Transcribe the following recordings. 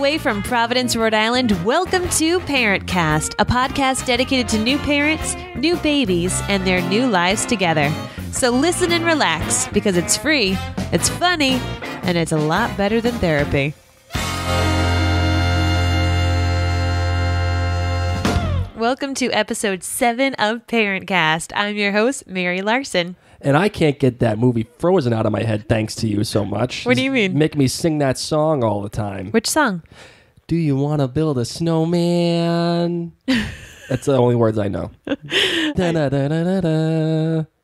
way from Providence, Rhode Island, welcome to ParentCast, a podcast dedicated to new parents, new babies, and their new lives together. So listen and relax, because it's free, it's funny, and it's a lot better than therapy. Welcome to episode 7 of ParentCast. I'm your host, Mary Larson. And I can't get that movie Frozen out of my head thanks to you so much. What do you mean? Make me sing that song all the time. Which song? Do you want to build a snowman? That's the only words I know.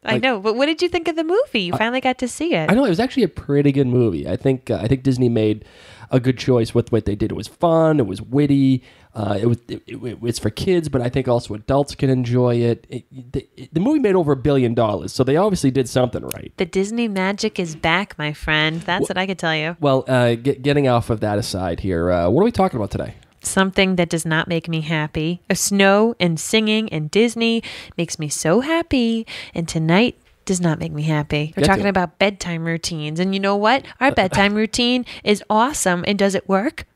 I know, but what did you think of the movie? You finally got to see it. I know, it was actually a pretty good movie. I think Disney made a good choice with what they did. It was fun. It was witty. It was for kids, but I think also adults can enjoy it. The movie made over $1 billion, so they obviously did something right. The Disney magic is back, my friend. That's what I could tell you. Well, getting off of that aside here, what are we talking about today? Something that does not make me happy. Snow and singing and Disney makes me so happy. And tonight does not make me happy. We're talking about bedtime routines. And you know what? Our bedtime routine is awesome. And does it work?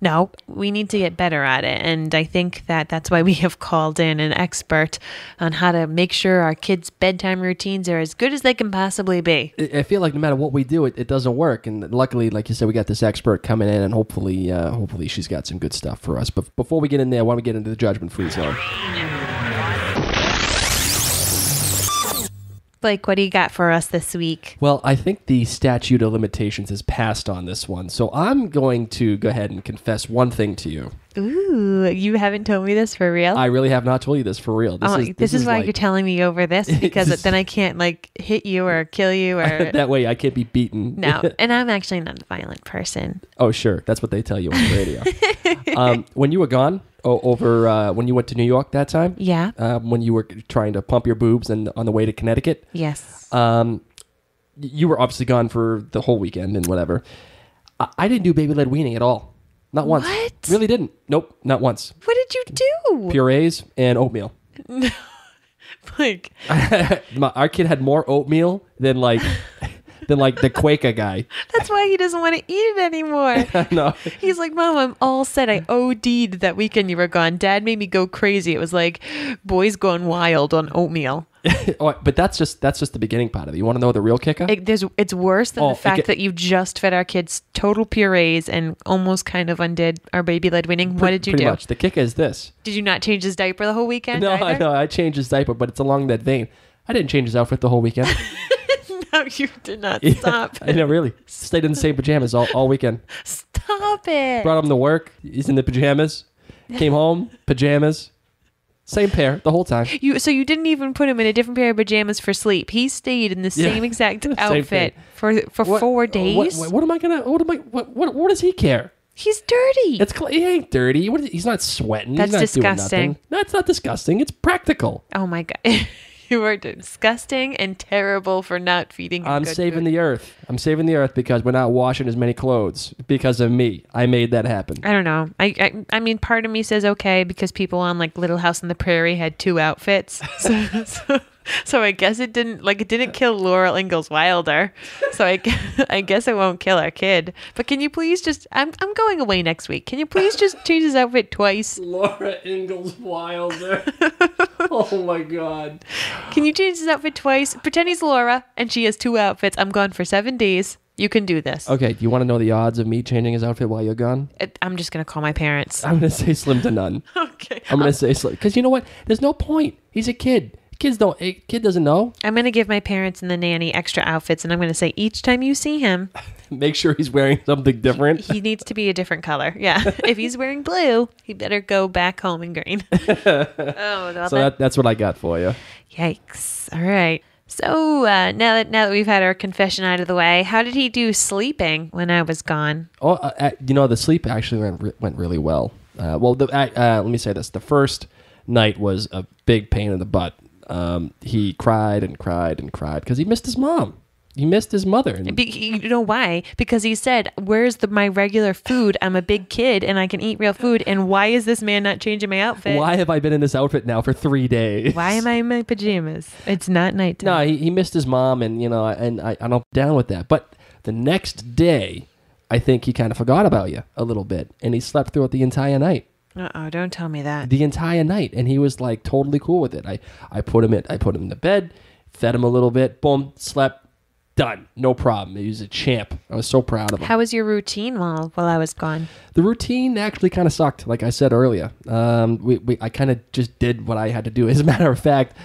No, we need to get better at it. And I think that's why we have called in an expert on how to make sure our kids' bedtime routines are as good as they can possibly be. I feel like no matter what we do, it doesn't work. And luckily, like you said, we got this expert coming in, and hopefully she's got some good stuff for us. But before we get in there, why don't we get into the judgment-free zone? Blake, what do you got for us this week? Well, I think the statute of limitations has passed on this one. So I'm going to go ahead and confess one thing to you. Ooh, you haven't told me this for real? I really have not told you this for real. This is why you're telling me over this, because then I can't hit you or kill you. Or that way I can't be beaten. No, and I'm actually not a violent person. Oh, sure. That's what they tell you on the radio. When you were gone, when you went to New York that time? Yeah. When you were trying to pump your boobs and on the way to Connecticut? Yes. You were obviously gone for the whole weekend and whatever. I didn't do baby-led weaning at all. Not once. What? Really didn't. Nope, not once. What did you do? Purees and oatmeal. No. Like our kid had more oatmeal than the Quaker guy. That's why he doesn't want to eat it anymore. No. He's like, Mom, I'm all set. I OD'd that weekend you were gone. Dad made me go crazy. It was like boys going wild on oatmeal. But that's just the beginning part of it. You want to know the real kicker? It's worse than the fact that you just fed our kids total purees and almost kind of undid our baby-led weaning. What did you do? Pretty much. The kicker is this. Did you not change his diaper the whole weekend? No, I changed his diaper, but it's along that vein. I didn't change his outfit the whole weekend. No, you did not. Yeah, Stop. I know, really. Stayed in the same pajamas all weekend. Stop it. Brought him to work. He's in the pajamas. Came home, pajamas. Same pair the whole time. So you didn't even put him in a different pair of pajamas for sleep. He stayed in the same exact outfit for 4 days. What does he care? He's dirty. He ain't dirty. He's not sweating. That's He's not disgusting. Doing nothing. No, it's not disgusting. It's practical. Oh my God. You are disgusting and terrible for not feeding him I'm good saving food. the earth. I'm saving the earth because we're not washing as many clothes because of me. I made that happen. I don't know. I mean, part of me says okay because people on like Little House on the Prairie had 2 outfits. So I guess it didn't kill Laura Ingalls Wilder. So I guess it won't kill our kid. But can you please just I'm going away next week. Can you please just change his outfit twice? Laura Ingalls Wilder. Oh my God. Can you change his outfit twice? Pretend he's Laura and she has 2 outfits. I'm gone for 7 days. You can do this. Okay, do you want to know the odds of me changing his outfit while you're gone? I'm just going to call my parents. I'm going to say slim to none. Okay. I'm going to say slim. Because you know what? There's no point. He's a kid. Kid doesn't know. I'm going to give my parents and the nanny extra outfits, and I'm going to say each time you see him, make sure he's wearing something different. He needs to be a different color. Yeah. If he's wearing blue, he better go back home in green. So that's what I got for you. Yikes. All right. So now that we've had our confession out of the way, how did he do sleeping when I was gone? Oh, the sleep actually went really well. Let me say this: the first night was a big pain in the butt. He cried and cried and cried because he missed his mom. He missed his mother. You know why? Because he said, where's my regular food? I'm a big kid and I can eat real food. And why is this man not changing my outfit? Why have I been in this outfit now for 3 days? Why am I in my pajamas? It's not nighttime. No, he missed his mom, and I'm down with that. But the next day, I think he kind of forgot about you a little bit, and he slept throughout the entire night. Uh-oh, don't tell me that. The entire night, and he was like totally cool with it. I put him in the bed, fed him a little bit, boom, slept, done, no problem. He was a champ. I was so proud of him. How was your routine while I was gone? The routine actually kind of sucked, like I said earlier. I kind of just did what I had to do. As a matter of fact,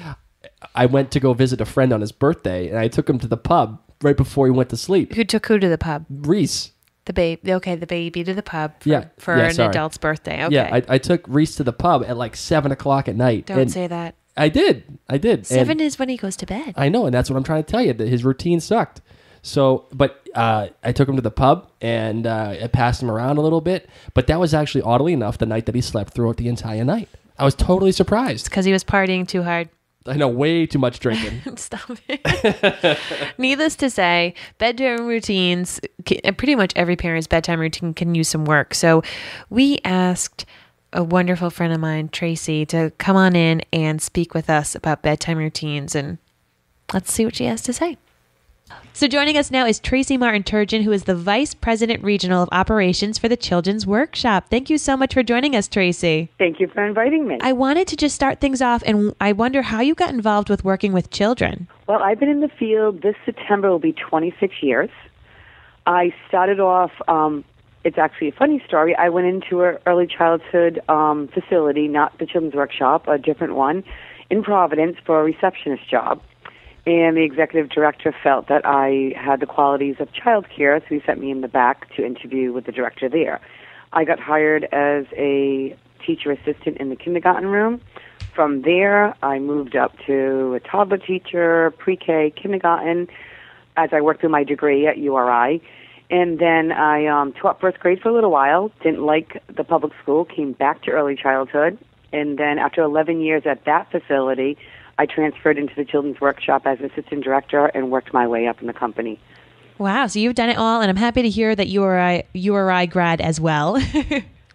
I went to go visit a friend on his birthday, and I took him to the pub right before he went to sleep. Who took who to the pub? Rhys. The baby. Okay, the baby to the pub for an sorry. adult's birthday. Okay. Yeah, I took Rhys to the pub at like 7 o'clock at night. Don't say that. I did. 7 is when he goes to bed. I know, and that's what I'm trying to tell you, that his routine sucked. So, but I took him to the pub, and I passed him around a little bit. But that was actually, oddly enough, the night that he slept throughout the entire night. I was totally surprised. Because he was partying too hard. I know, way too much drinking. Stop it. Needless to say, bedtime routines, pretty much every parent's bedtime routine can use some work. So we asked a wonderful friend of mine, Tracy, to come on in and speak with us about bedtime routines. And let's see what she has to say. So joining us now is Tracy Martin Turgeon, who is the Vice President Regional of Operations for the Children's Workshop. Thank you so much for joining us, Tracy. Thank you for inviting me. I wanted to just start things off, and I wonder how you got involved with working with children. Well, I've been in the field. This September will be 26 years. I started off, it's actually a funny story. I went into an early childhood facility, not the Children's Workshop, a different one, in Providence for a receptionist job. And the executive director felt that I had the qualities of childcare, so he sent me in the back to interview with the director there. I got hired as a teacher assistant in the kindergarten room. From there, I moved up to a toddler teacher, pre-K, kindergarten, as I worked through my degree at URI. And then I taught first grade for a little while, didn't like the public school, came back to early childhood. And then after 11 years at that facility, I transferred into the Children's Workshop as assistant director and worked my way up in the company. Wow, so you've done it all, and I'm happy to hear that you're a URI grad as well.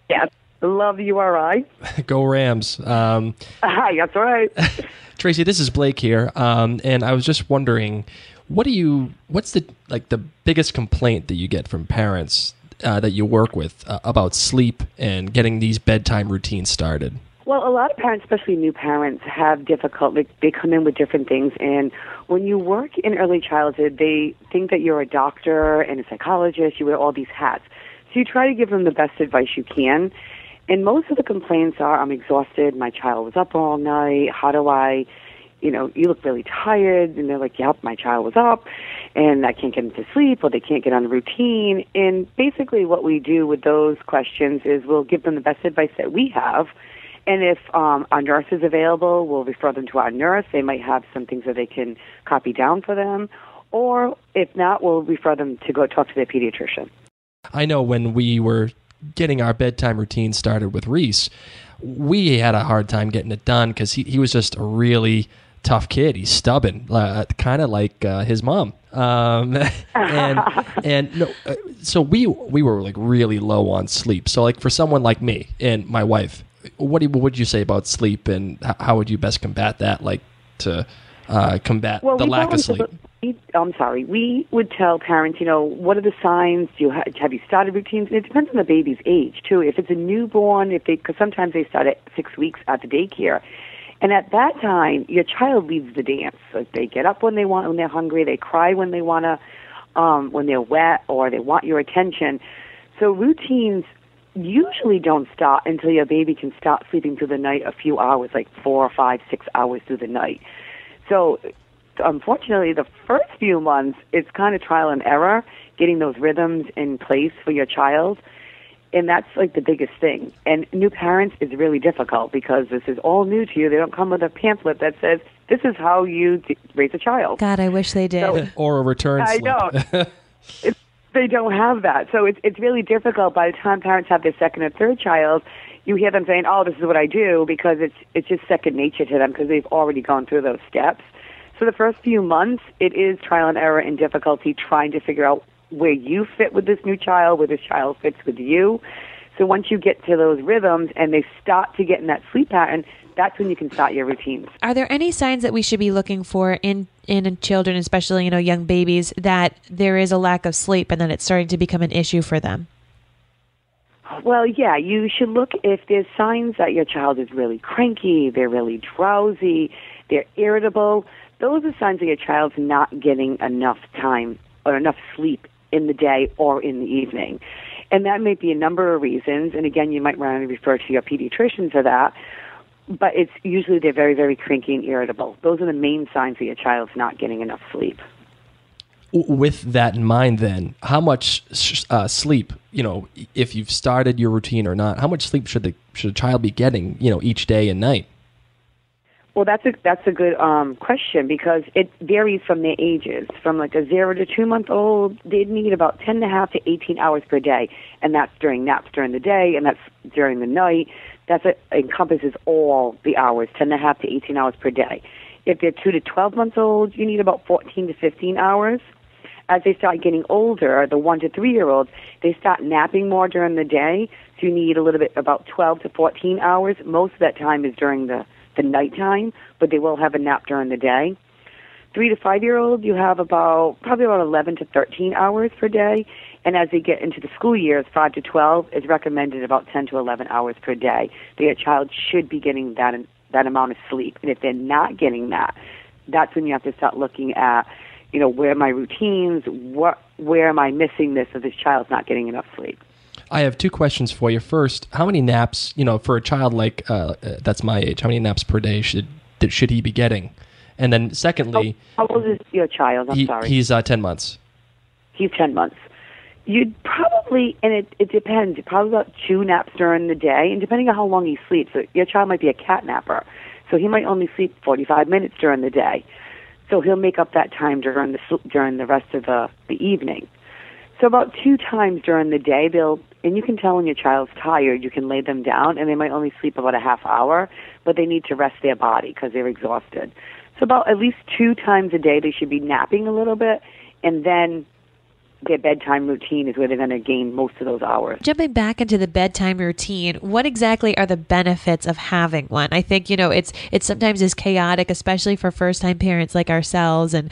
Yes, love URI. Go Rams. That's right. Tracy, this is Blake here, and I was just wondering, what's the biggest complaint that you get from parents that you work with about sleep and getting these bedtime routines started? Well, a lot of parents, especially new parents, have difficulty. They come in with different things, and when you work in early childhood, they think that you're a doctor and a psychologist. You wear all these hats. So you try to give them the best advice you can, and most of the complaints are, I'm exhausted, my child was up all night, how do I, you look really tired, and they're like, yep, my child was up, and I can't get them to sleep, or they can't get on the routine. And basically what we do with those questions is we'll give them the best advice that we have. And if our nurse is available, we'll refer them to our nurse. They might have some things that they can copy down for them. Or if not, we'll refer them to go talk to their pediatrician. I know when we were getting our bedtime routine started with Rhys, we had a hard time getting it done because he was just a really tough kid. He's stubborn, kind of like his mom. So we were like really low on sleep. So like for someone like me and my wife, what would you say about sleep, and how would you best combat that, like to combat the lack of sleep? We would tell parents, what are the signs? Have you started routines? And it depends on the baby's age, too. If it's a newborn, because sometimes they start at 6 weeks at the daycare. And at that time, your child leads the dance. Like they get up when they want, when they're hungry. They cry when they want to, when they're wet, or they want your attention. So routines usually don't start until your baby can start sleeping through the night a few hours, like 4 or 5, 6 hours through the night. So unfortunately, the first few months, it's kind of trial and error, getting those rhythms in place for your child. And that's like the biggest thing. And new parents is really difficult because this is all new to you. They don't come with a pamphlet that says, this is how you raise a child. God, I wish they did. So, or a return slip. I know. They don't have that. So it's really difficult. By the time parents have their second or third child, you hear them saying, oh, this is what I do, because it's just second nature to them because they've already gone through those steps. So the first few months, it is trial and error and difficulty trying to figure out where you fit with this new child, where this child fits with you. So once you get to those rhythms and they start to get in that sleep pattern, that's when you can start your routines. Are there any signs that we should be looking for in children, especially, young babies, that there is a lack of sleep and that it's starting to become an issue for them? Well, yeah, you should look if there's signs that your child is really cranky, they're really drowsy, they're irritable. Those are signs that your child's not getting enough time or enough sleep in the day or in the evening. And that may be a number of reasons. And again, you might want to refer to your pediatrician for that. But it's usually they're very, very cranky and irritable. Those are the main signs that your child's not getting enough sleep. With that in mind, then, how much sleep, if you've started your routine or not, how much sleep should a child be getting, each day and night? Well, that's a good question, because it varies from their ages. From like a 0 to 2 month old, they'd need about 10.5 to 18 hours per day, and that's during naps during the day, and that's during the night. Encompasses all the hours, 10.5 to 18 hours per day. If they're 2 to 12 months old, you need about 14 to 15 hours. As they start getting older, the 1 to 3 year olds, they start napping more during the day, so you need a little bit, about 12 to 14 hours. Most of that time is during the nighttime, but they will have a nap during the day. 3 to 5 year olds, you have probably about 11 to 13 hours per day. And as they get into the school years, 5 to 12 is recommended about 10 to 11 hours per day. Your child should be getting that amount of sleep. And if they're not getting that, that's when you have to start looking at, where are my routines, where am I missing this, so this child's not getting enough sleep. I have two questions for you. First, how many naps, for a child like that's my age, how many naps per day should he be getting? And then secondly... How old is your child? I'm sorry. He's 10 months. He's 10 months. You'd probably, and it depends, probably about 2 naps during the day, and depending on how long he sleeps. So your child might be a cat napper, so he might only sleep 45 minutes during the day. So he'll make up that time during the rest of the evening. So about 2 times during the day, and you can tell when your child's tired, you can lay them down, and they might only sleep about a half hour, but they need to rest their body because they're exhausted. So about at least 2 times a day, they should be napping a little bit, and then their bedtime routine is where they're going to gain most of those hours. Jumping back into the bedtime routine, what exactly are the benefits of having one? I think, it's sometimes is chaotic, especially for first-time parents like ourselves, and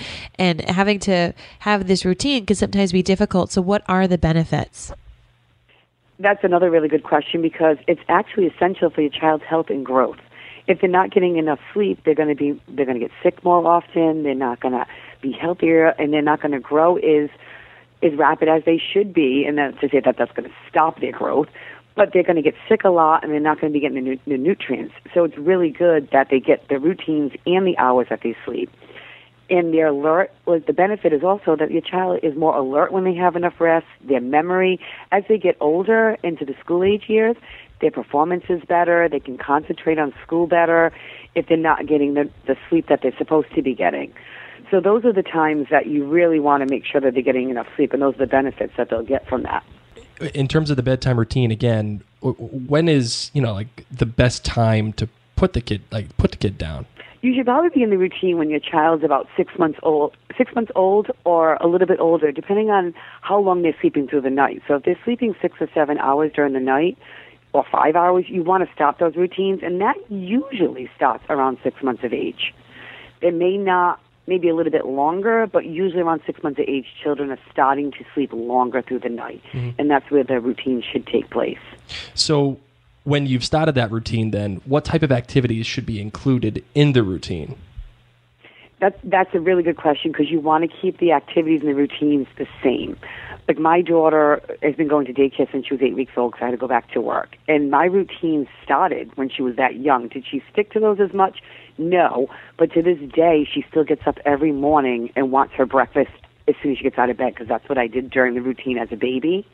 having to have this routine can sometimes be difficult. So what are the benefits? That's another really good question, because it's actually essential for your child's health and growth. If they're not getting enough sleep, they're going to get sick more often. They're not going to be healthier, and they're not going to grow as rapid as they should be, and that's to say that that's going to stop their growth, but they're going to get sick a lot, and they're not going to be getting the nutrients. So it's really good that they get the routines and the hours that they sleep. And they're alert. Well, the benefit is also that your child is more alert when they have enough rest. Their memory, as they get older into the school age years, their performance is better. They can concentrate on school better if they're not getting the sleep that they're supposed to be getting. So those are the times that you really want to make sure that they're getting enough sleep, and those are the benefits that they'll get from that. In terms of the bedtime routine, again, when is the best time to put the kid down? You should probably be in the routine when your child's about 6 months old or a little bit older, depending on how long they're sleeping through the night. So if they're sleeping 6 or 7 hours during the night, or 5 hours, you want to stop those routines, and that usually starts around 6 months of age. It maybe a little bit longer, but usually around 6 months of age, children are starting to sleep longer through the night, and that's where the routine should take place. So when you've started that routine, then what type of activities should be included in the routine? That's a really good question, because you want to keep the activities and the routines the same. Like my daughter has been going to daycare since she was 8 weeks old, because I had to go back to work. And my routine started when she was that young. Did she stick to those as much? No. But to this day, she still gets up every morning and wants her breakfast as soon as she gets out of bed, because that's what I did during the routine as a baby.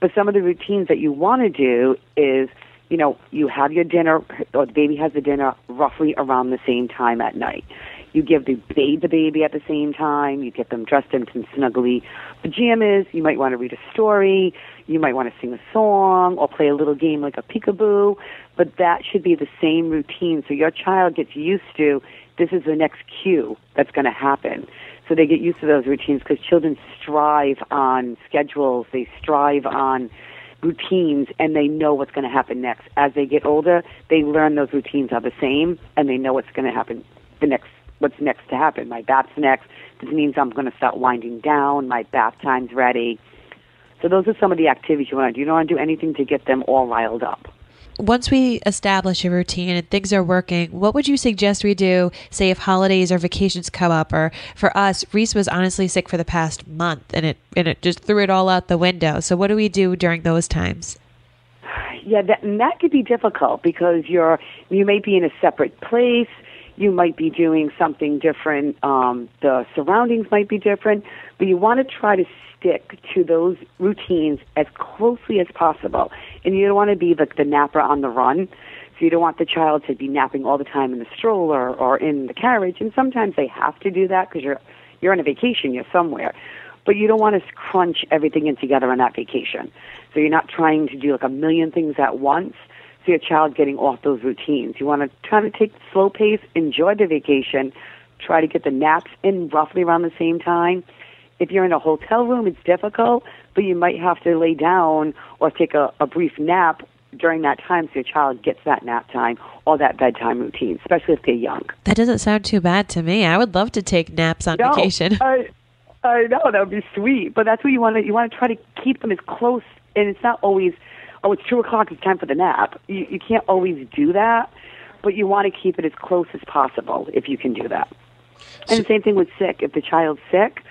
But some of the routines that you want to do is, you have your dinner, or the baby has the dinner roughly around the same time at night. You bathe the baby at the same time. You get them dressed in some snuggly pajamas. You might want to read a story. You might want to sing a song or play a little game like a peekaboo. But that should be the same routine, so your child gets used to, this is the next cue that's going to happen. So they get used to those routines, because children strive on schedules. They strive on routines, and they know what's going to happen next. As they get older, they learn those routines are the same, and they know what's going to happen what's next to happen. My bath's next. This means I'm going to start winding down. My bath time's ready. So those are some of the activities you want to do. You don't want to do anything to get them all riled up. Once we establish a routine and things are working, what would you suggest we do, say if holidays or vacations come up? Or for us, Rhys was honestly sick for the past month, and it just threw it all out the window. So what do we do during those times? Yeah, that could be difficult because you may be in a separate place. You might be doing something different. The surroundings might be different, but you want to try to stick to those routines as closely as possible. And you don't want to be like the napper on the run. So you don't want the child to be napping all the time in the stroller or in the carriage. And sometimes they have to do that because you're on a vacation, you're somewhere. But you don't want to crunch everything in together on that vacation. So you're not trying to do like a million things at once. So your child getting off those routines. You want to try to take the slow pace, enjoy the vacation, try to get the naps in roughly around the same time. If you're in a hotel room, it's difficult, but you might have to lay down or take a brief nap during that time so your child gets that nap time or that bedtime routine, especially if they're young. That doesn't sound too bad to me. I would love to take naps on vacation. I know, that would be sweet, but that's what you want to try to keep them as close, and it's not always, it's 2 o'clock, it's time for the nap. You can't always do that, but you want to keep it as close as possible if you can do that. And the same thing with sick. If the child's sick,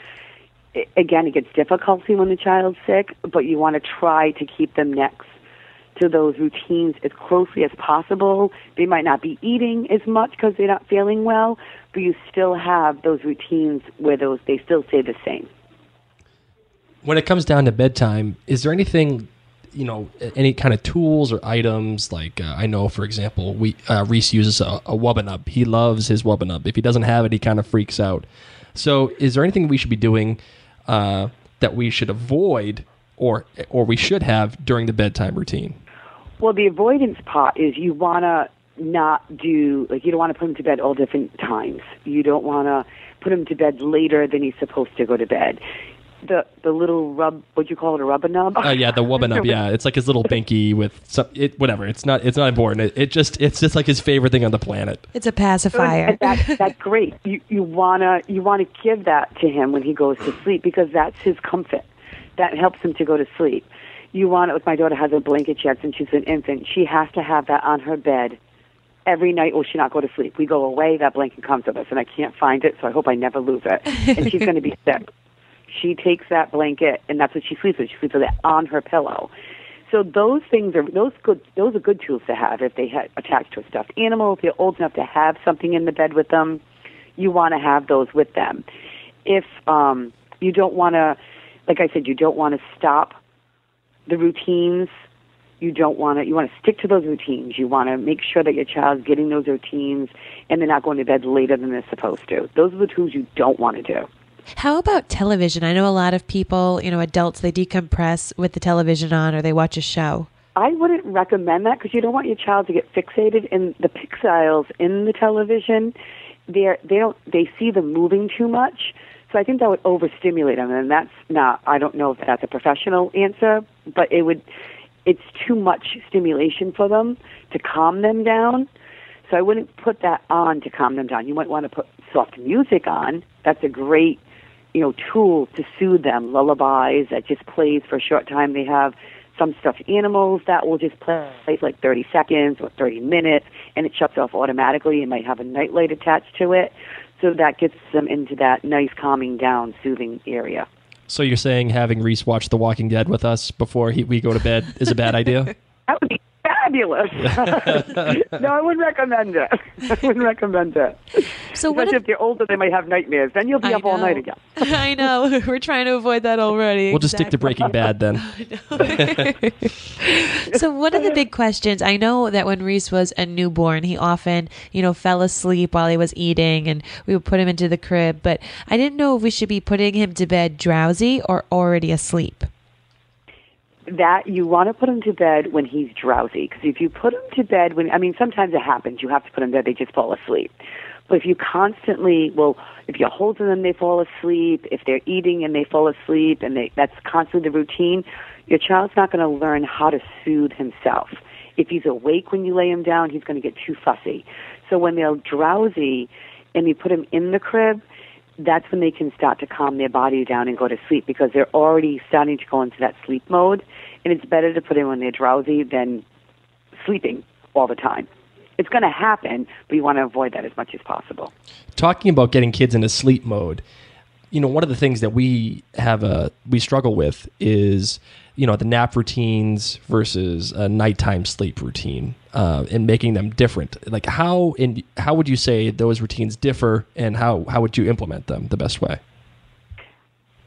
again, it gets difficulty when the child's sick, but you want to try to keep them next to those routines as closely as possible. They might not be eating as much because they're not feeling well, but you still have those routines where they still stay the same. When it comes down to bedtime, is there anything, any kind of tools or items? Like I know, for example, Rhys uses a Wubbanub. He loves his Wubbanub. If he doesn't have it, he kind of freaks out. So is there anything we should be doing that we should avoid or we should have during the bedtime routine? Well, the avoidance part is you want to not do, you don't want to put him to bed all different times. You don't want to put him to bed later than he's supposed to go to bed. The little what'd you call it, a rubber-nub? Yeah, the Wubbanub, yeah. It's like his little binky with whatever. It's not important. It's just like his favorite thing on the planet. It's a pacifier. That's great. You wanna give that to him when he goes to sleep because that's his comfort. That helps him to go to sleep. You want it, like my daughter has a blanket yet since she's an infant. She has to have that on her bed every night or she'll not go to sleep. We go away, that blanket comes with us, and I can't find it, so I hope I never lose it. And she's going to be sick. She takes that blanket, and that's what she sleeps with. She sleeps with it on her pillow. So those things are those are good tools to have if they had attached to a stuffed animal. If you're old enough to have something in the bed with them, you want to have those with them. If you don't want to, like I said, you don't want to stop the routines. You want to stick to those routines. You want to make sure that your child's getting those routines and they're not going to bed later than they're supposed to. Those are the tools you don't want to do. How about television? I know a lot of people, adults, they decompress with the television on or they watch a show. I wouldn't recommend that because you don't want your child to get fixated in the pixels in the television. They see them moving too much. So I think that would overstimulate them, and that's not, I don't know if that's a professional answer, but it's too much stimulation for them to calm them down. So I wouldn't put that on to calm them down. You might want to put soft music on. That's a great, tool to soothe them. Lullabies that just plays for a short time. They have some stuffed animals that will just play like 30 seconds or 30 minutes, and it shuts off automatically. You might have a nightlight attached to it. So that gets them into that nice calming down, soothing area. So you're saying having Rhys watch The Walking Dead with us before we go to bed is a bad idea? That would be fabulous. No, I wouldn't recommend it. So especially if they're older, they might have nightmares. Then you'll be up all night again. I know. We're trying to avoid that already. We'll just stick to Breaking Bad then. So one of the big questions, I know that when Rhys was a newborn, he often, fell asleep while he was eating and we would put him into the crib. But I didn't know if we should be putting him to bed drowsy or already asleep. That you want to put him to bed when he's drowsy. Because if you put him to bed sometimes it happens. You have to put him to bed, they just fall asleep. But if you constantly, if you're holding them, they fall asleep. If they're eating and they fall asleep, and that's constantly the routine, your child's not going to learn how to soothe himself. If he's awake when you lay him down, he's going to get too fussy. So when they're drowsy and you put him in the crib, that's when they can start to calm their body down and go to sleep, because they're already starting to go into that sleep mode. And it's better to put them when they're drowsy than sleeping all the time. It's going to happen, but you want to avoid that as much as possible. Talking about getting kids into sleep mode, one of the things that we struggle with is, the nap routines versus a nighttime sleep routine, and making them different. Like how would you say those routines differ, and how would you implement them the best way?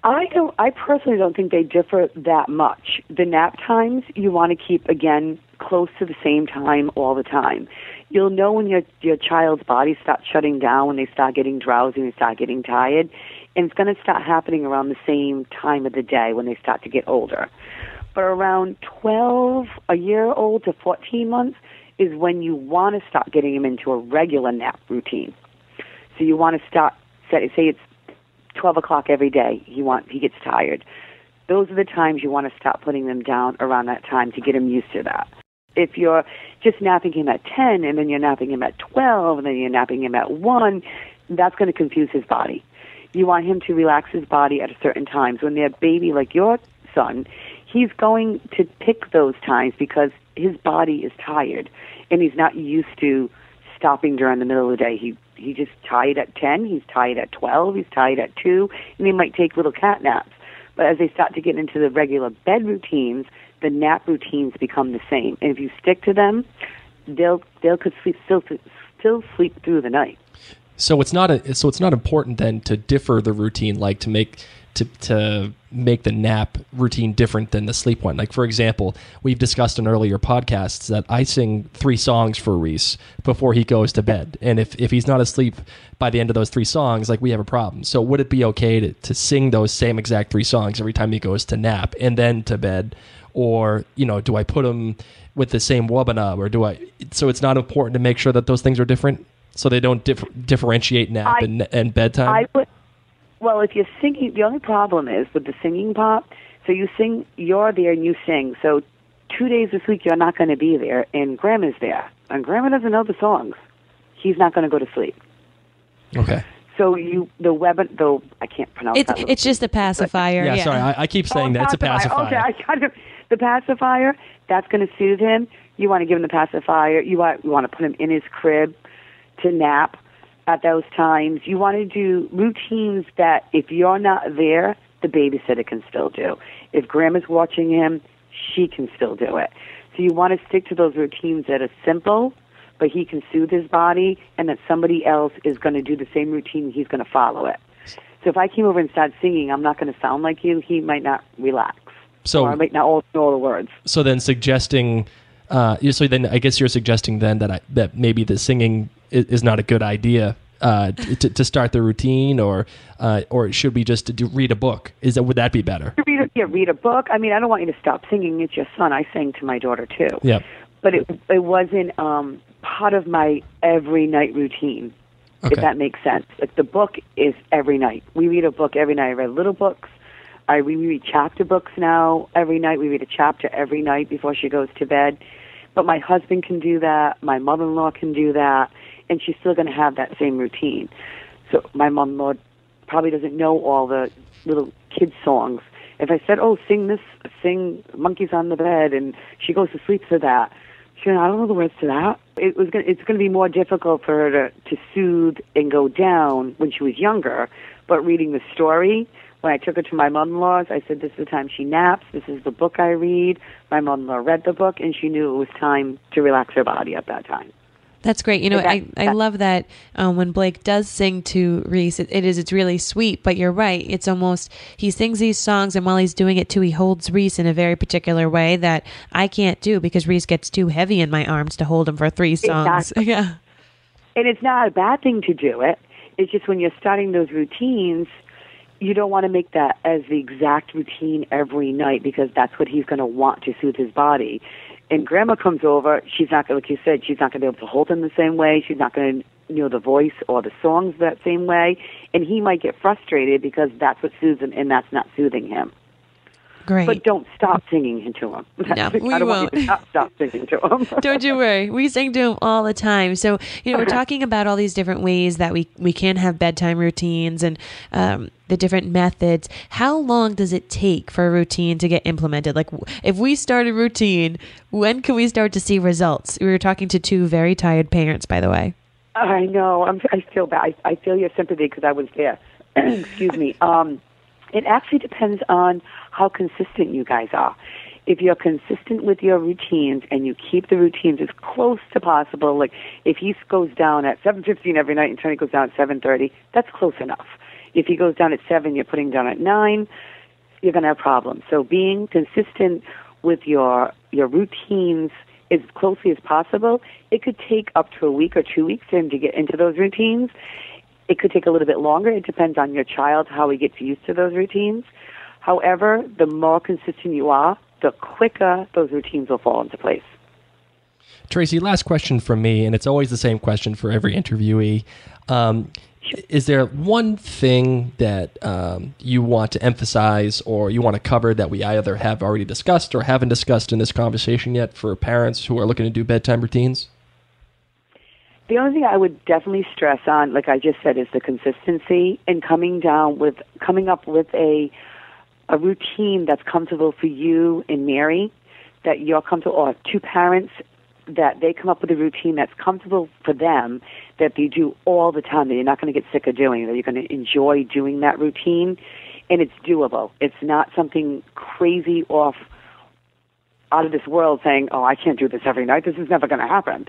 I personally don't think they differ that much. The nap times you want to keep, again, close to the same time all the time. You'll know when your child's body starts shutting down, when they start getting drowsy, when they start getting tired, and it's going to start happening around the same time of the day when they start to get older. But around 12, a year old to 14 months is when you want to start getting them into a regular nap routine. So you want to start, say it's 12 o'clock every day, he gets tired. Those are the times you want to start putting them down around that time to get him used to that. If you're just napping him at 10 and then you're napping him at 12 and then you're napping him at 1, that's going to confuse his body. You want him to relax his body at certain times. When they're a baby like your son, he's going to pick those times because his body is tired and he's not used to stopping during the middle of the day. He just tired at 10, he's tired at 12, he's tired at 2, and he might take little cat naps. But as they start to get into the regular bed routines, the nap routines become the same. And if you stick to them, they'll could still sleep through the night. So it's not important then to differ the routine, like to make the nap routine different than the sleep one. Like, for example, we've discussed in earlier podcasts that I sing 3 songs for Rhys before he goes to bed. And if he's not asleep by the end of those 3 songs, like, we have a problem. So would it be okay to sing those same exact 3 songs every time he goes to nap and then to bed? Or, do I put him with the same wabana, or so it's not important to make sure that those things are different, so they don't differentiate nap and bedtime? Well, if you're singing, the only problem is with the singing part. So you sing, you're there and you sing. So 2 days this week you're not going to be there, and Grandma's there, and Grandma doesn't know the songs. He's not going to go to sleep. Okay. So though I can't pronounce that. It's just a pacifier. Yeah, sorry, I keep saying that. It's a pacifier. Okay, the pacifier, that's going to soothe him. You want to give him the pacifier. You want to put him in his crib to nap at those times. You want to do routines that if you're not there, the babysitter can still do. If Grandma's watching him, she can still do it. So you want to stick to those routines that are simple, but he can soothe his body, and that somebody else is going to do the same routine and he's going to follow it. So if I came over and started singing, I'm not going to sound like you. He might not relax. Or I might not know all the words. So then I guess you're suggesting then that maybe the singing is not a good idea to start the routine, or should we just read a book? Would that be better? Read a book. I mean, I don't want you to stop singing. It's your son. I sang to my daughter too. Yeah. But it wasn't part of my every night routine. Okay. If that makes sense. Like, the book is every night. We read a book every night. I read little books. We read chapter books now every night. We read a chapter every night before she goes to bed. But my husband can do that. My mother-in-law can do that. And she's still going to have that same routine. So my mother-in-law probably doesn't know all the little kid songs. If I said, sing Monkeys on the Bed, and she goes to sleep to that, she goes, I don't know the words to that. It's going to be more difficult for her to soothe and go down when she was younger. But reading the story, when I took her to my mother-in-law's, I said, this is the time she naps. This is the book I read. My mother-in-law read the book, and she knew it was time to relax her body at that time. That's great. I love that when Blake does sing to Rhys, it's really sweet, but you're right. It's almost, he sings these songs, and while he's doing it too, he holds Rhys in a very particular way that I can't do, because Rhys gets too heavy in my arms to hold him for 3 songs. Exactly. Yeah. And it's not a bad thing to do it. It's just when you're starting those routines, you don't want to make that as the exact routine every night, because that's what he's going to want to soothe his body. and Grandma comes over, she's not going to, like you said, she's not going to be able to hold him the same way. She's not going to know the voice or the songs that same way. And he might get frustrated because that's what soothes him, and that's not soothing him. Great. But don't stop singing to him. No, we I don't won't. want you to stop singing to him. Don't you worry. We sing to him all the time. So, we're talking about all these different ways that we can have bedtime routines and the different methods. How long does it take for a routine to get implemented? Like, if we start a routine, when can we start to see results? We were talking to two very tired parents, by the way. I know. I feel bad. I feel your sympathy because I was there. Excuse me. It actually depends on how consistent you guys are. If you're consistent with your routines and you keep the routines as close to possible, like if he goes down at 7:15 every night and Tony goes down at 7:30, that's close enough. If he goes down at 7, you're putting down at 9, you're going to have problems. So being consistent with your routines as closely as possible, it could take up to a week or 2 weeks for him to get into those routines. It could take a little bit longer. It depends on your child, how he gets used to those routines. However, the more consistent you are, the quicker those routines will fall into place. Tracy, last question from me, and it's always the same question for every interviewee. Is there one thing that you want to emphasize or you want to cover that we either have already discussed or haven't discussed in this conversation yet for parents who are looking to do bedtime routines? The only thing I would definitely stress on, like I just said, is the consistency and coming up with a routine that's comfortable for you and Mary, that you're comfortable, or two parents, that they come up with a routine that's comfortable for them, that they do all the time, that you're not going to get sick of doing, that you're going to enjoy doing that routine, and it's doable. It's not something crazy off out of this world saying, oh, I can't do this every night. This is never going to happen.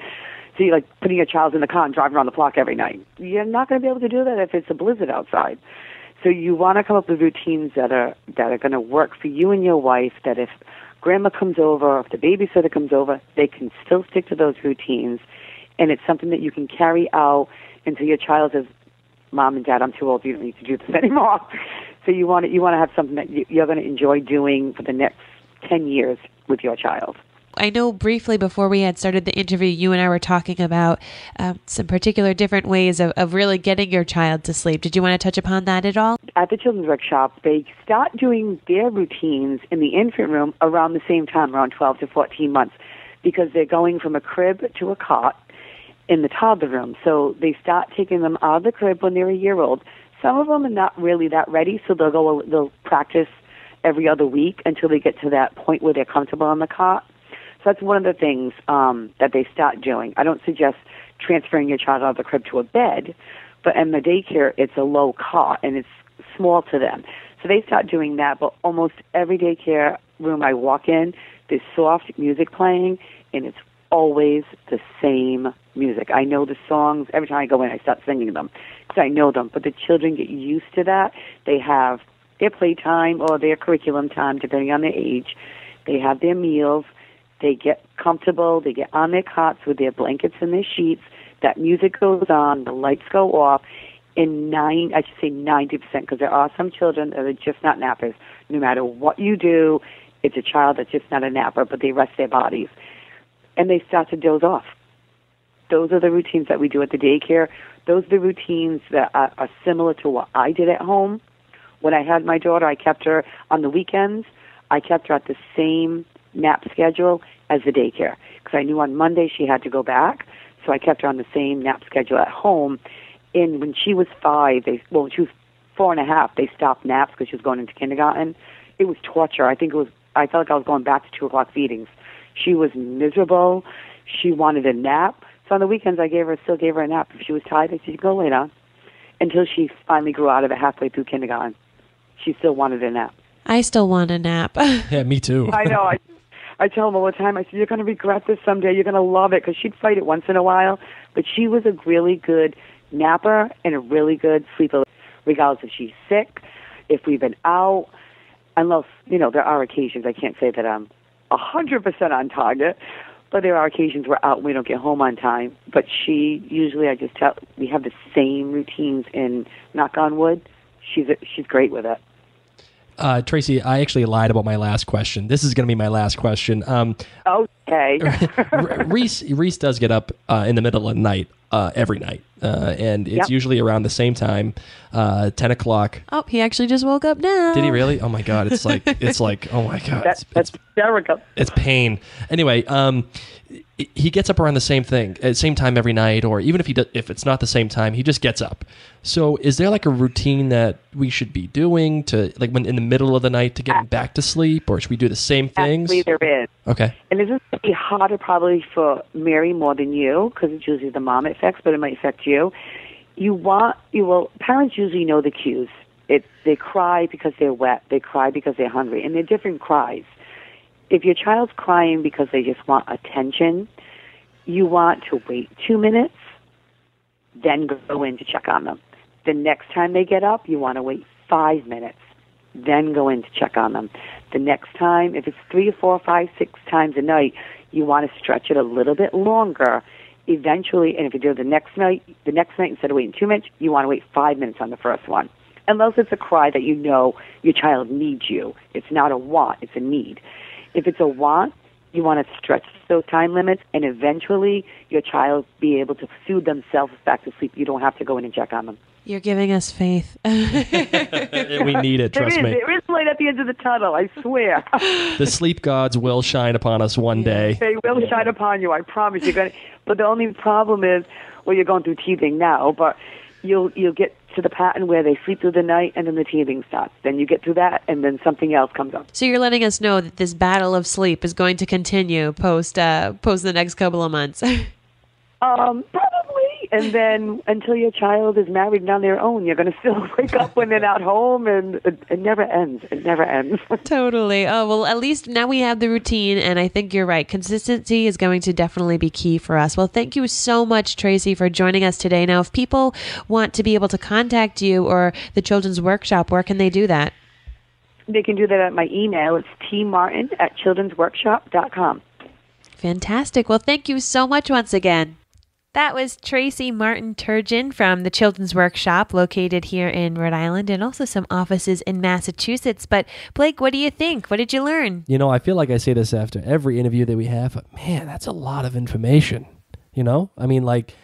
So you're like putting your child in the car and driving around the block every night. You're not going to be able to do that if it's a blizzard outside. So you want to come up with routines that are going to work for you and your wife, that if Grandma comes over, or if the babysitter comes over, they can still stick to those routines. And it's something that you can carry out until your child says, Mom and Dad, I'm too old, you don't need to do this anymore. So you want to have something that you're going to enjoy doing for the next 10 years with your child. I know briefly before we had started the interview, you and I were talking about some particular different ways of really getting your child to sleep. Did you want to touch upon that at all? At the children's workshop, they start doing their routines in the infant room around the same time, around 12 to 14 months, because they're going from a crib to a cot in the toddler room. So they start taking them out of the crib when they're a year old. Some of them are not really that ready, so they'll practice every other week until they get to that point where they're comfortable on the cot. So that's one of the things that they start doing. I don't suggest transferring your child out of the crib to a bed, but in the daycare, it's a low cot, and it's small to them. So they start doing that, but almost every daycare room I walk in, there's soft music playing, and it's always the same music. I know the songs. Every time I go in, I start singing them because I know them. But the children get used to that. They have their playtime or their curriculum time, depending on their age. They have their meals. They get comfortable. They get on their cots with their blankets and their sheets. That music goes on. The lights go off. In 90%, because there are some children that are just not nappers. No matter what you do, it's a child that's just not a napper, but they rest their bodies. And they start to doze off. Those are the routines that we do at the daycare. Those are the routines that are similar to what I did at home. When I had my daughter, I kept her on the weekends. I kept her at the same nap schedule as the daycare because I knew on Monday she had to go back. So I kept her on the same nap schedule at home. And when she was 5, when she was 4.5, they stopped naps because she was going into kindergarten. It was torture. I felt like I was going back to 2 o'clock feedings. She was miserable. She wanted a nap. So on the weekends, I still gave her a nap. If she was tired, I said, go lay down. Until she finally grew out of it halfway through kindergarten. She still wanted a nap. I still want a nap. Yeah, me too. I know. I tell them all the time, I said, you're going to regret this someday. You're going to love it, because she'd fight it once in a while. But she was a really good napper and a really good sleeper, regardless if she's sick, if we've been out. Unless, there are occasions, I can't say that I'm 100% on target, but there are occasions we're out and we don't get home on time. But she, usually we have the same routines, and knock on wood, she's great with it. Tracy, I actually lied about my last question. This is going to be my last question. Okay. Rhys does get up in the middle of the night every night, and it's usually around the same time, 10 o'clock. Oh, he actually just woke up now. Did he really? Oh my God! It's like oh my God! That's hysterical. It's pain. Anyway, he gets up around the same time every night, or even if it's not the same time, he just gets up. So is there like a routine that we should be doing to, like, when in the middle of the night to get him back to sleep, or should we do the same things? Actually, there is. Okay. And this is going to be harder probably for Mary more than you, because it's usually the mom it affects, but it might affect you. Parents usually know the cues. They cry because they're wet. They cry because they're hungry, and they're different cries. If your child's crying because they just want attention, you want to wait 2 minutes, then go in to check on them. The next time they get up, you want to wait 5 minutes, then go in to check on them. The next time, if it's 3 or 4, 5, 6 times a night, you want to stretch it a little bit longer. Eventually, and if you do it the next night, instead of waiting 2 minutes, you want to wait 5 minutes on the first one. Unless it's a cry that you know your child needs you. It's not a want, it's a need. If it's a want, you want to stretch those time limits, and eventually your child be able to soothe themselves back to sleep. You don't have to go in and check on them. You're giving us faith. We need it, trust me. There is light at the end of the tunnel, I swear. The sleep gods will shine upon us one day. They will shine upon you, I promise. But the only problem is, you're going through teething now, but you'll get to the pattern where they sleep through the night and then the teething starts. Then you get through that and then something else comes up. So you're letting us know that this battle of sleep is going to continue post the next couple of months. Probably. And then until your child is married and on their own, you're going to still wake up when they're not home, and it never ends. It never ends. Totally. Oh, well, at least now we have the routine, and I think you're right. Consistency is going to definitely be key for us. Well, thank you so much, Tracy, for joining us today. Now, if people want to be able to contact you or the Children's Workshop, where can they do that? They can do that at my email. It's tmartin@childrensworkshop.com. Fantastic. Well, thank you so much once again. That was Tracy Martin Turgeon from the Children's Workshop, located here in Rhode Island, and also some offices in Massachusetts. But Blake, what do you think? What did you learn? I feel like I say this after every interview that we have, but man, that's a lot of information. I mean, like,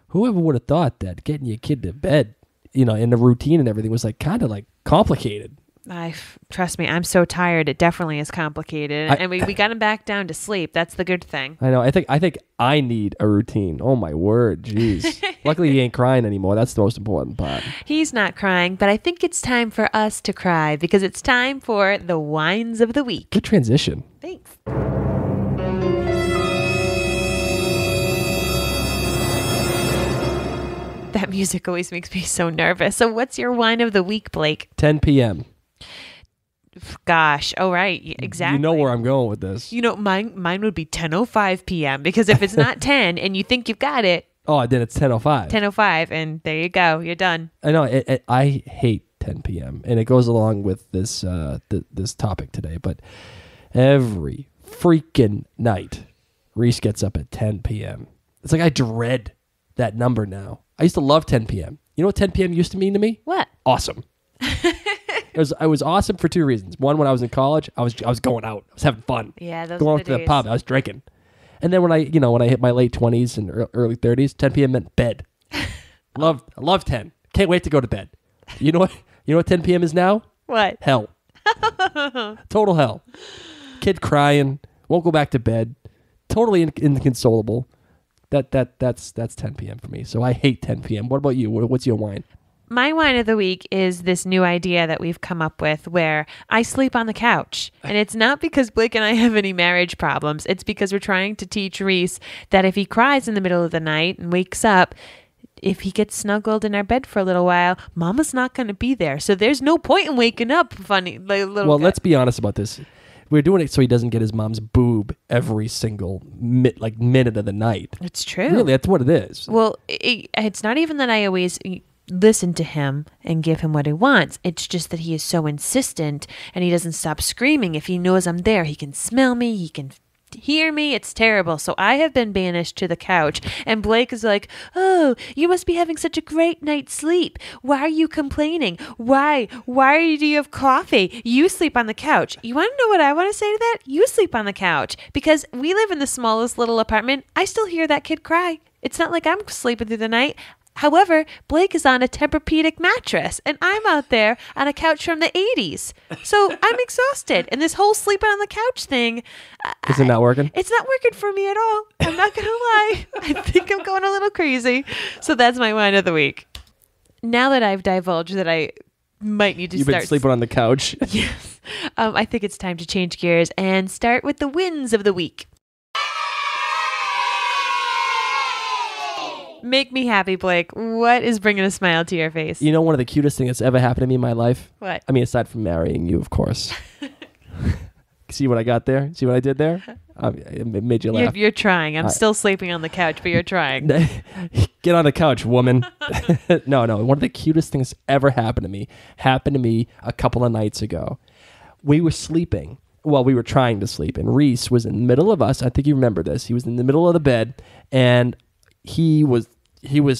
whoever would have thought that getting your kid to bed, in the routine and everything was like kind of like complicated. Trust me, I'm so tired. It definitely is complicated, and we got him back down to sleep. That's the good thing. I know. I think I need a routine. Oh my word, jeez. Luckily, he ain't crying anymore. That's the most important part. He's not crying, but I think it's time for us to cry because it's time for the Whines of the Week. Good transition. Thanks. That music always makes me so nervous. So, what's your Whine of the Week, Blake? 10 p.m. Gosh. Oh, right. Exactly. You know where I'm going with this. Mine would be 10:05 p.m. because if it's not 10 and you think you've got it. Oh, then it's 10:05. 10:05, and there you go. You're done. I know. I hate 10 p.m. and it goes along with this this topic today. But every freaking night, Rhys gets up at 10 p.m. It's like I dread that number now. I used to love 10 p.m. You know what 10 p.m. used to mean to me? What? Awesome. It was awesome for two reasons. One, when I was in college, I was going out. I was having fun. Yeah, those going were out to the pub. I was drinking. And then when I hit my late 20s and early 30s, 10 p.m. meant bed. I love 10. Can't wait to go to bed. You know what 10 p.m. is now? What? Hell. Total hell. Kid crying, won't go back to bed. Totally inconsolable. That's 10 p.m. for me. So I hate 10 p.m. What about you? What's your whine? My Whine of the Week is this new idea that we've come up with where I sleep on the couch. And it's not because Blake and I have any marriage problems. It's because we're trying to teach Rhys that if he cries in the middle of the night and wakes up, if he gets snuggled in our bed for a little while, Mama's not going to be there. So there's no point in waking up funny. Well, let's be honest about this. We're doing it so he doesn't get his mom's boob every single minute of the night. It's true. Really, that's what it is. Well, it's not even that I always listen to him and give him what he wants. It's just that he is so insistent and he doesn't stop screaming. If he knows I'm there, he can smell me, he can hear me, it's terrible. So I have been banished to the couch, and Blake is like, oh, you must be having such a great night's sleep. Why are you complaining? Why do you have coffee? You sleep on the couch. You want to know what I want to say to that? You sleep on the couch, because we live in the smallest little apartment. I still hear that kid cry. It's not like I'm sleeping through the night. However, Blake is on a Tempur-Pedic mattress, and I'm out there on a couch from the 80s. So I'm exhausted. And this whole sleeping on the couch thing... Is it not working? It's not working for me at all. I'm not going to lie. I think I'm going a little crazy. So that's my wine of the week. Now that I've divulged that I might need to You've been sleeping on the couch. Yes. I think it's time to change gears and start with the wins of the week. Make me happy, Blake. What is bringing a smile to your face? You know, one of the cutest things that's ever happened to me in my life? What? I mean, aside from marrying you, of course. See what I got there? See what I did there? It made you laugh. You're trying. I'm still sleeping on the couch, but you're trying. Get on the couch, woman. No. One of the cutest things ever happened to me a couple of nights ago. We were sleeping. Well, we were trying to sleep, and Rhys was in the middle of us. I think you remember this. He was in the middle of the bed, and he was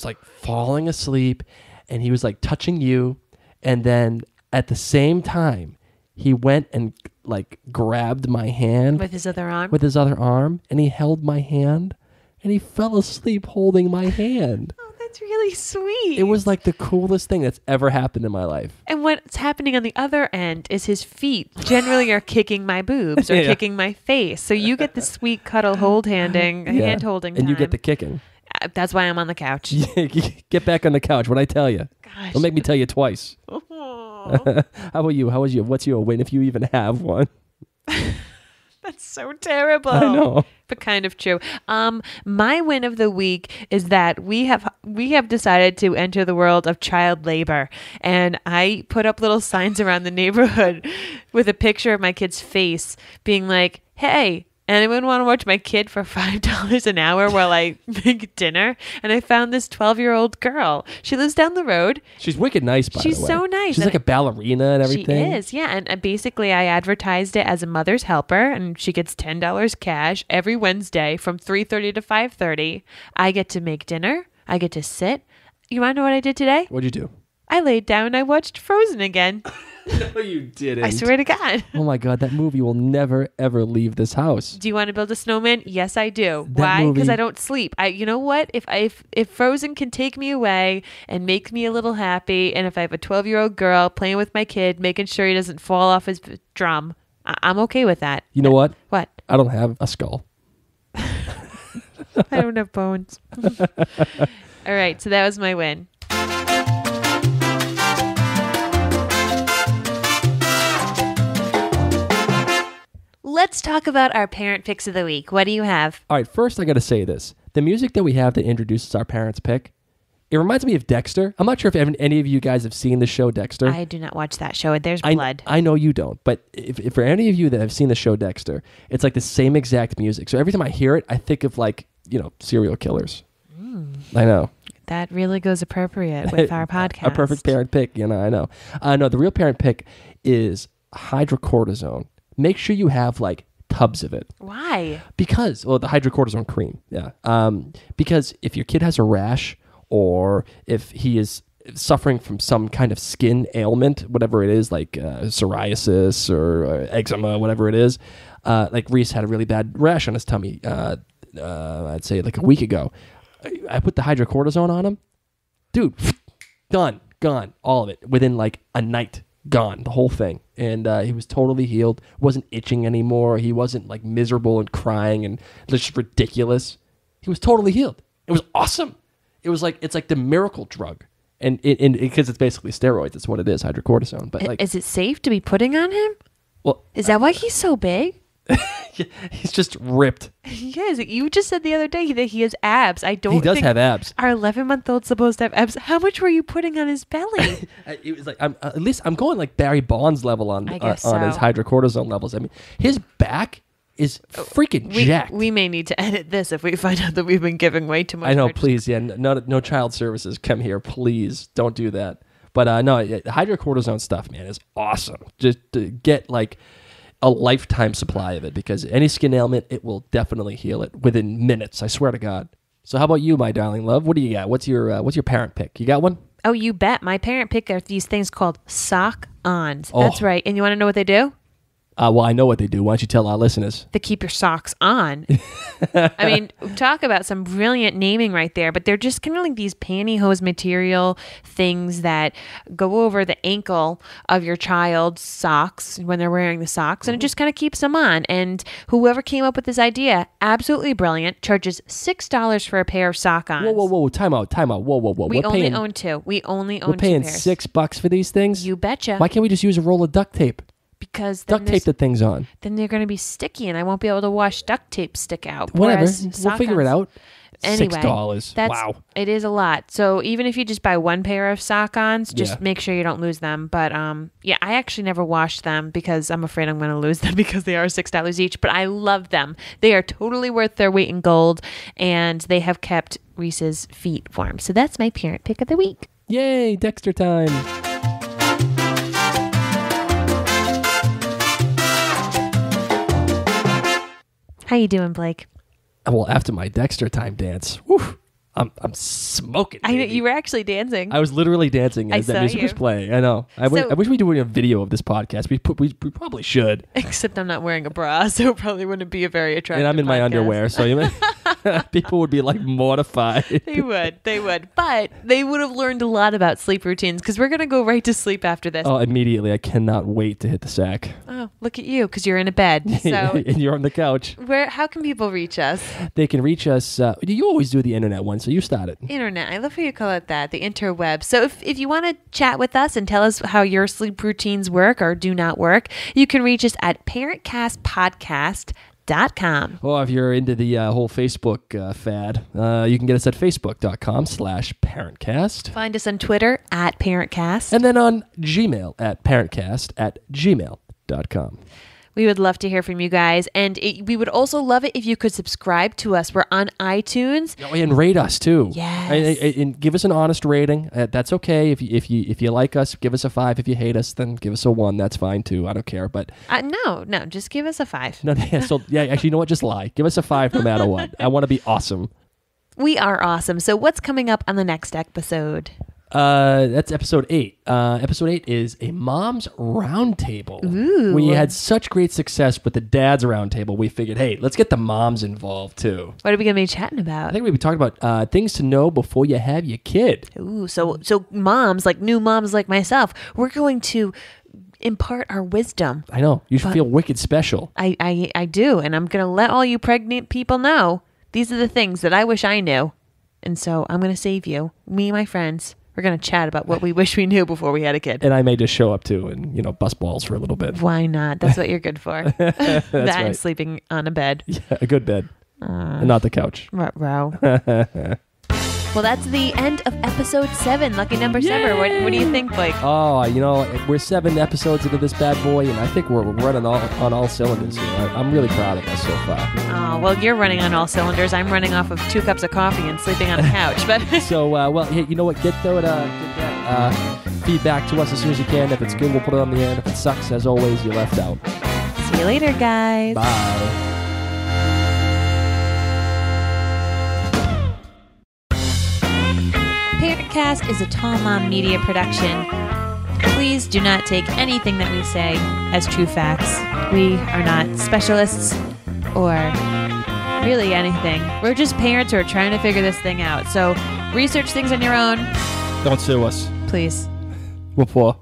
like falling asleep, and he was like touching you, and then at the same time he went and like grabbed my hand with his other arm, and he held my hand, and he fell asleep holding my hand. Oh, that's really sweet. It was like the coolest thing that's ever happened in my life. And what's happening on the other end is his feet generally are kicking my boobs or kicking my face, so you get the sweet cuddle hand holding and time. You get the kicking. That's why I'm on the couch. Get back on the couch. What'd I tell you? Gosh. Don't make me tell you twice. How about you? How was you? What's your win if you even have one? That's so terrible. I know. But kind of true. My win of the week is that we have decided to enter the world of child labor. And I put up little signs around the neighborhood with a picture of my kid's face being like, hey, anyone want to watch my kid for $5 an hour while I make dinner? And I found this 12-year-old girl. She lives down the road. She's wicked nice, by the way. She's so nice. She's like a ballerina and everything. She is, yeah. And basically, I advertised it as a mother's helper, and she gets $10 cash every Wednesday from 3:30 to 5:30. I get to make dinner. I get to sit. You want to know what I did today? What'd you do? I laid down and I watched Frozen again. No, you didn't. I swear to God. Oh my God, that movie will never ever leave this house. Do you want to build a snowman? Yes, I do. Why? Because I don't sleep. You know what? If Frozen can take me away and make me a little happy, and if I have a 12-year-old girl playing with my kid, making sure he doesn't fall off his drum, I'm okay with that. You know what? What? I don't have a skull. I don't have bones. All right, so that was my win. Let's talk about our parent picks of the week. What do you have? All right, first I got to say this. The music that we have that introduces our parents' pick, it reminds me of Dexter. I'm not sure if any of you guys have seen the show Dexter. I do not watch that show. There's blood. I know you don't, but if for any of you that have seen the show Dexter, it's like the same exact music. So every time I hear it, I think of like, serial killers. I know. That really goes appropriate with our podcast. A perfect parent pick, I know. No, the real parent pick is hydrocortisone. Make sure you have like tubs of it. Why? Because, the hydrocortisone cream. Yeah. Because if your kid has a rash, or if he is suffering from some kind of skin ailment, whatever it is, like psoriasis or eczema, whatever it is, like Rhys had a really bad rash on his tummy, I'd say like a week ago. I put the hydrocortisone on him. Dude, done, gone, all of it. Within like a night, gone, the whole thing. And he was totally healed, wasn't itching anymore. He wasn't like miserable and crying and just ridiculous. He was totally healed. It was awesome. It's like the miracle drug. And because it's basically steroids, that's what it is, hydrocortisone. But like, is it safe to be putting on him? Well, is that why he's so big? He's just ripped. He is. You just said the other day that he has abs. He does have abs. Our 11-month-old supposed to have abs. How much were you putting on his belly? It was like at least I'm going like Barry Bonds level on his hydrocortisone levels. I mean, his back is freaking jacked. We may need to edit this if we find out that we've been giving way too much. I know, please, no child services come here, please don't do that. But no, hydrocortisone stuff, man, is awesome. Just to get like, a lifetime supply of it because any skin ailment, it will definitely heal it within minutes. I swear to God. So how about you, my darling love? What do you got? What's your parent pick? You got one? Oh, you bet. My parent pick are these things called sock-ons. That's right. And you want to know what they do? Well, I know what they do. Why don't you tell our listeners? They keep your socks on. I mean, talk about some brilliant naming right there, but they're just kind of like these pantyhose material things that go over the ankle of your child's socks when they're wearing the socks, and it just kind of keeps them on. And whoever came up with this idea, absolutely brilliant, charges $6 for a pair of sock-ons. Whoa. Time out. Whoa. We only own two. We only own We're paying two pairs. $6 for these things? You betcha. Why can't we just use a roll of duct tape? Because duct tape the things on. Then they're going to be sticky, and I won't be able to wash duct tape stick out. Whatever, we'll figure it out. Anyway, $6. Wow, it is a lot. So even if you just buy one pair of sock-ons, just make sure you don't lose them. But I actually never washed them because I'm afraid I'm going to lose them because they are $6 each. But I love them. They are totally worth their weight in gold, and they have kept Rhys's feet warm. So that's my parent pick of the week. Yay, Dexter time. How you doing, Blake? Well, after my Dexter time dance, whew, I'm smoking. I know you were actually dancing. I was literally dancing as that music was playing. I know. I wish we do a video of this podcast. We probably should. Except I'm not wearing a bra, so it probably wouldn't be a very attractive. And I'm in my underwear, so people would be like mortified. They would. But they would have learned a lot about sleep routines because we're going to go right to sleep after this. Oh, immediately. I cannot wait to hit the sack. Oh, look at you, because you're in a bed. So and you're on the couch. How can people reach us? They can reach us. You always do the internet one, so you start it. Internet. I love how you call it that, the interweb. So if you want to chat with us and tell us how your sleep routines work or do not work, you can reach us at ParentCastPodcast.com. Or if you're into the whole Facebook fad, you can get us at Facebook.com/ParentCast. Find us on Twitter at ParentCast. And then on Gmail at ParentCast@gmail.com. We would love to hear from you guys. And we would also love it if you could subscribe to us. We're on iTunes. Oh, and rate us, too. Yes. And give us an honest rating. That's okay. If you like us, give us a 5. If you hate us, then give us a 1. That's fine, too. I don't care. But no. Just give us a 5. No, actually, you know what? Just lie. Give us a 5 no matter what. I want to be awesome. We are awesome. So what's coming up on the next episode? That's episode 8. Episode 8 is a mom's roundtable. Ooh. We had such great success with the dad's roundtable. We figured, hey, let's get the moms involved too. What are we going to be chatting about? I think we'll be talking about things to know before you have your kid. Ooh, so moms, like new moms like myself, we're going to impart our wisdom. I know. You should feel wicked special. I do, and I'm going to let all you pregnant people know these are the things that I wish I knew. And so I'm going to save you, me and my friends. We're going to chat about what we wish we knew before we had a kid. And I may just show up too and, bust balls for a little bit. Why not? That's what you're good for. That right. And sleeping on a bed. Yeah, a good bed. And not the couch. Row. Well, that's the end of episode 7. Lucky number 7. What do you think, Blake? Oh, we're 7 episodes into this bad boy, and I think we're running on all cylinders here. I'm really proud of us so far. Oh, well, you're running on all cylinders. I'm running off of 2 cups of coffee and sleeping on a couch. But So, hey, you know what? Get that feedback to us as soon as you can. If it's good, we'll put it on the air. And if it sucks, as always, you're left out. See you later, guys. Bye. ParentCast is a Tall Mom Media production. Please do not take anything that we say as true facts. We are not specialists or really anything. We're just parents who are trying to figure this thing out. So research things on your own. Don't sue us. Please. We're poor.